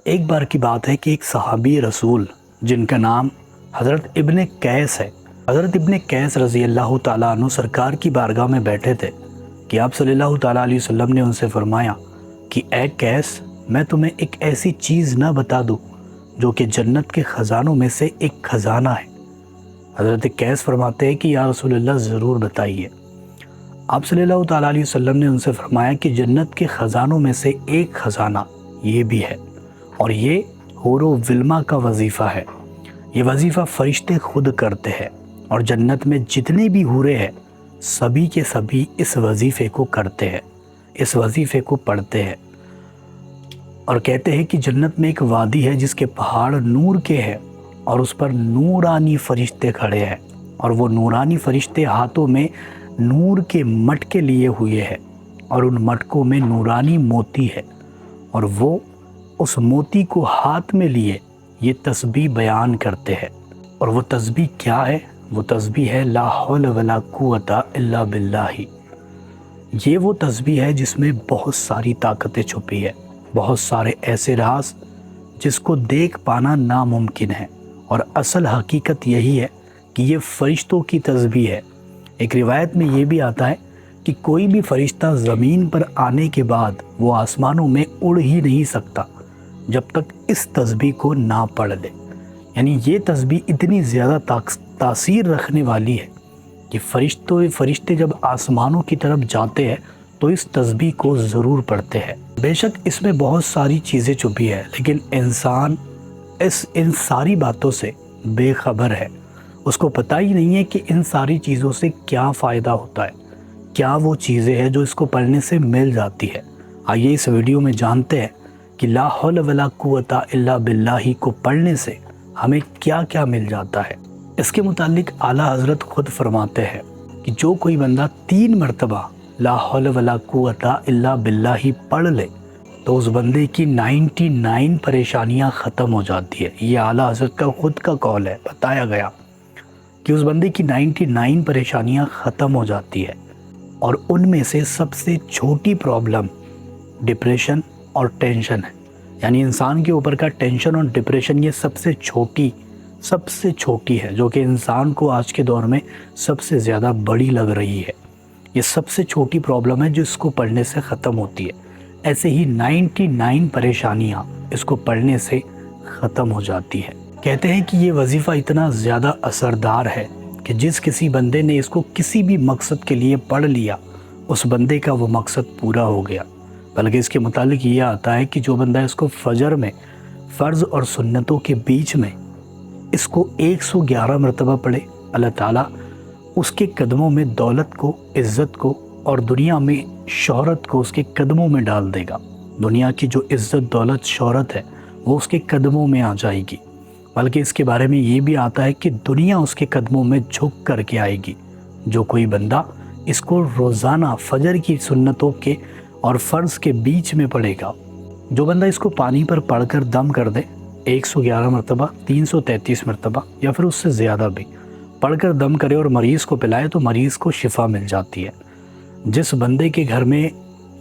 ایک بار کی بات ہے کہ ایک صحابی رسول جن کا نام حضرت ابن قیس ہے، حضرت ابن قیس رضی اللہ تعالیٰ عنہ سرکار کی بارگاہ میں بیٹھے تھے کہ آپ صلی اللہ تعالیٰ علیہ وسلم نے ان سے فرمایا کہ اے قیس، میں تمہیں ایک ایسی چیز نہ بتا دوں جو کہ جنت کے خزانوں میں سے ایک خزانہ ہے۔ حضرت قیس فرماتے ہیں کہ یا رسول اللہ ضرور بتائیے۔ آپ صلی اللہ تعالیٰ علیہ وسلم نے ان سے فرمایا کہ جنت کے خزانوں میں سے ایک خزانہ یہ بھی ہے، اور یہ حور و ولما کا وظیفہ ہے۔ یہ وظیفہ فرشتے خود کرتے ہیں، اور جنت میں جتنے بھی حورے ہیں سبھی کے سبھی اس وظیفے کو کرتے ہیں، اس وظیفے کو پڑھتے ہیں۔ اور کہتے ہیں کہ جنت میں ایک وادی ہے جس کے پہاڑ نور کے ہیں، اور اس پر نورانی فرشتے کھڑے ہیں، اور وہ نورانی فرشتے ہاتھوں میں نور کے مٹکے لیے ہوئے ہیں، اور ان مٹکوں میں نورانی موتی ہے، اور وہ اس موتی کو ہاتھ میں لیے یہ تسبیح بیان کرتے ہیں۔ اور وہ تسبیح کیا ہے؟ وہ تسبیح ہے لا حول ولا قوت الا باللہ۔ یہ وہ تسبیح ہے جس میں بہت ساری طاقتیں چھپی ہے، بہت سارے ایسے راز جس کو دیکھ پانا ناممکن ہے، اور اصل حقیقت یہی ہے کہ یہ فرشتوں کی تسبیح ہے۔ ایک روایت میں یہ بھی آتا ہے کہ کوئی بھی فرشتہ زمین پر آنے کے بعد وہ آسمانوں میں اڑ ہی نہیں سکتا جب تک اس تسبیح کو نہ پڑھ لے۔ یعنی یہ تسبیح اتنی زیادہ تاثیر رکھنے والی ہے کہ فرشتے جب آسمانوں کی طرف جاتے ہیں تو اس تسبیح کو ضرور پڑھتے ہیں۔ بے شک اس میں بہت ساری چیزیں چھپی ہے، لیکن انسان ان ساری باتوں سے بے خبر ہے۔ اس کو پتہ ہی نہیں ہے کہ ان ساری چیزوں سے کیا فائدہ ہوتا ہے، کیا وہ چیزیں ہیں جو اس کو پڑھنے سے مل جاتی ہے۔ آئیے اس ویڈیو میں جانتے ہیں کہ لا حول ولا قوت الا باللہ کو پڑھنے سے ہمیں کیا کیا مل جاتا ہے۔ اس کے متعلق اعلیٰ حضرت خود فرماتے ہیں کہ جو کوئی بندہ 3 مرتبہ لا حول ولا قوت الا باللہ پڑھ لے تو اس بندے کی 99 پریشانیاں ختم ہو جاتی ہے۔ یہ اعلیٰ حضرت کا خود کا قول ہے، بتایا گیا کہ اس بندے کی 99 پریشانیاں ختم ہو جاتی ہے، اور ان میں سے سب سے چھوٹی پرابلم ڈپریشن اور ٹینشن ہے۔ یعنی انسان کے اوپر کا ٹینشن اور ڈپریشن یہ سب سے چھوٹی ہے، جو کہ انسان کو آج کے دور میں سب سے زیادہ بڑی لگ رہی ہے۔ یہ سب سے چھوٹی پرابلم ہے جو اس کو پڑھنے سے ختم ہوتی ہے۔ ایسے ہی 99 پریشانیاں اس کو پڑھنے سے ختم ہو جاتی ہے۔ کہتے ہیں کہ یہ وظیفہ اتنا زیادہ اثردار ہے کہ جس کسی بندے نے اس کو کسی بھی مقصد کے لیے پڑھ لیا، اس بندے کا وہ مقصد پورا ہو گیا۔ بلکہ اس کے متعلق یہ آتا ہے کہ جو بندہ اس کو فجر میں فرض اور سنتوں کے بیچ میں اس کو 111 مرتبہ پڑھے، اللہ تعالیٰ اس کے قدموں میں دولت کو، عزت کو، اور دنیا میں شہرت کو اس کے قدموں میں ڈال دے گا۔ دنیا کی جو عزت، دولت، شہرت ہے وہ اس کے قدموں میں آ جائے گی۔ بلکہ اس کے بارے میں یہ بھی آتا ہے کہ دنیا اس کے قدموں میں جھک کر کے آئے گی۔ جو کوئی بندہ اس کو روزانہ فجر کی سنتوں کے اور فرض کے بیچ میں پڑھے گا، جو بندہ اس کو پانی پر پڑھ کر دم کر دے 111 مرتبہ، 333 مرتبہ یا پھر اس سے زیادہ بھی پڑھ کر دم کرے اور مریض کو پلائے تو مریض کو شفا مل جاتی ہے۔ جس بندے کے گھر میں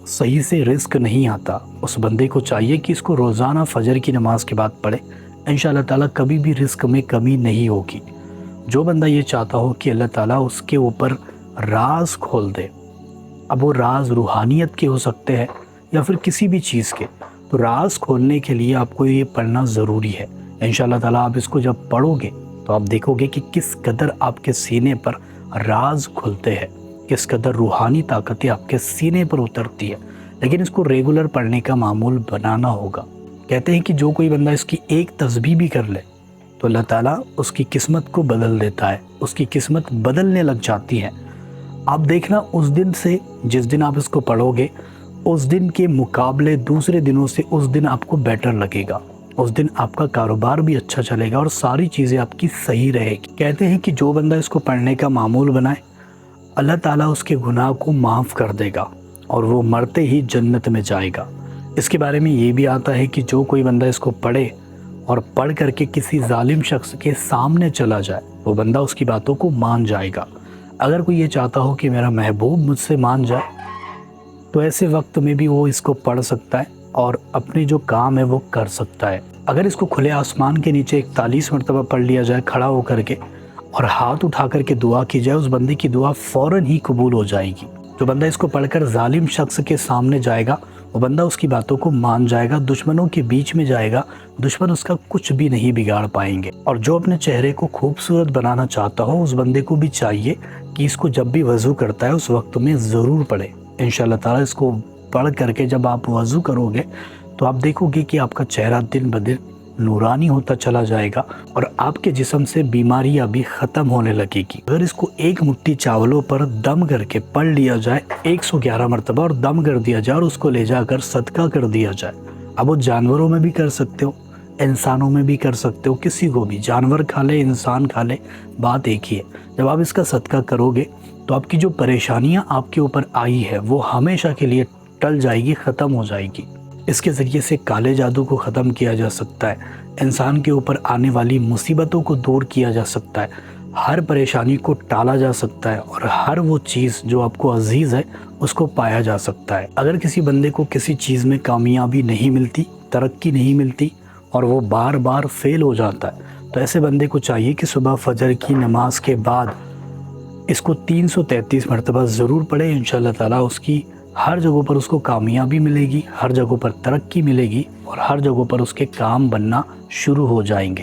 صحیح سے رزق نہیں آتا، اس بندے کو چاہیے کہ اس کو روزانہ فجر کی نماز کے بعد پڑھے، انشاءاللہ تعالیٰ کبھی بھی رزق میں کمی نہیں ہوگی۔ جو بندہ یہ چاہتا ہو کہ اللہ تعالیٰ اس کے اوپر راز کھول دے، اب وہ راز روحانیت کے ہو سکتے ہیں یا پھر کسی بھی چیز کے، تو راز کھولنے کے لیے آپ کو یہ پڑھنا ضروری ہے۔ انشاءاللہ تعالیٰ آپ اس کو جب پڑھو گے تو آپ دیکھو گے کہ کس قدر آپ کے سینے پر راز کھلتے ہیں، کس قدر روحانی طاقتیں آپ کے سینے پر اترتی ہے۔ لیکن اس کو ریگولر پڑھنے کا معمول بنانا ہوگا۔ کہتے ہیں کہ جو کوئی بندہ اس کی ایک تسبیح بھی کر لے تو اللہ تعالیٰ اس کی قسمت کو بدل دیتا ہے، اس کی قسمت بدلنے لگ جاتی ہے۔ آپ دیکھنا اس دن سے، جس دن آپ اس کو پڑھو گے، اس دن کے مقابلے دوسرے دنوں سے اس دن آپ کو بیٹر لگے گا، اس دن آپ کا کاروبار بھی اچھا چلے گا اور ساری چیزیں آپ کی صحیح رہے گی۔ کہتے ہیں کہ جو بندہ اس کو پڑھنے کا معمول بنائے، اللہ تعالیٰ اس کے گناہ کو معاف کر دے گا اور وہ مرتے ہی جنت میں جائے گا۔ اس کے بارے میں یہ بھی آتا ہے کہ جو کوئی بندہ اس کو پڑھے اور پڑھ کر کے کسی ظالم شخص کے سامنے چلا جائے، وہ بندہ اس کی باتوں کو مان جائے گا۔ اگر کوئی یہ چاہتا ہو کہ میرا محبوب مجھ سے مان جائے تو ایسے وقت میں بھی وہ اس کو پڑھ سکتا ہے اور اپنے جو کام ہے وہ کر سکتا ہے۔ اگر اس کو کھلے آسمان کے نیچے 41 مرتبہ پڑھ لیا جائے کھڑا ہو کر کے اور ہاتھ اٹھا کر کے دعا کی جائے، اس بندے کی دعا فوراً ہی قبول ہو جائے گی۔ جو بندہ اس کو پڑھ کر ظالم شخص کے سامنے جائے گا، وہ بندہ اس کی باتوں کو مان جائے گا، دشمنوں کے بیچ میں جائے گا، دشمن اس کا کچھ بھی نہیں بگاڑ پائیں گے۔ اور جو اپنے چہرے کو خوبصورت بنانا چاہتا ہو، اس بندے کو بھی چاہیے کہ اس کو جب بھی وضو کرتا ہے اس وقت میں ضرور پڑھے۔ انشاءاللہ تعالیٰ اس کو پڑھ کر کے جب آپ وضو کرو گے تو آپ دیکھو گے کہ آپ کا چہرہ دن بدن نورانی ہوتا چلا جائے گا اور آپ کے جسم سے بیماریاں بھی ختم ہونے لگے گی۔ اگر اس کو ایک مٹھی چاولوں پر دم کر کے پڑھ لیا جائے 111 مرتبہ اور دم کر دیا جائے اور اس کو لے جا کر صدقہ کر دیا جائے، اب وہ جانوروں میں بھی کر سکتے ہو، انسانوں میں بھی کر سکتے ہو، کسی کو بھی، جانور کھا لے انسان کھا لے، بات ایک ہی ہے۔ جب آپ اس کا صدقہ کرو گے تو آپ کی جو پریشانیاں آپ کے اوپر آئی ہے وہ ہمیشہ کے لیے ٹل جائے گی، ختم ہو جائے گی۔ اس کے ذریعے سے کالے جادو کو ختم کیا جا سکتا ہے، انسان کے اوپر آنے والی مصیبتوں کو دور کیا جا سکتا ہے، ہر پریشانی کو ٹالا جا سکتا ہے اور ہر وہ چیز جو آپ کو عزیز ہے اس کو پایا جا سکتا ہے۔ اگر کسی بندے کو کسی چیز میں کامیابی نہیں ملتی، ترقی نہیں ملتی اور وہ بار بار فیل ہو جاتا ہے، تو ایسے بندے کو چاہیے کہ صبح فجر کی نماز کے بعد اس کو 333 مرتبہ ضرور پڑھے۔ انشاءاللہ تعالیٰ اس کی ہر جگہوں پر اس کو کامیابی ملے گی، ہر جگہوں پر ترقی ملے گی اور ہر جگہوں پر اس کے کام بننا شروع ہو جائیں گے۔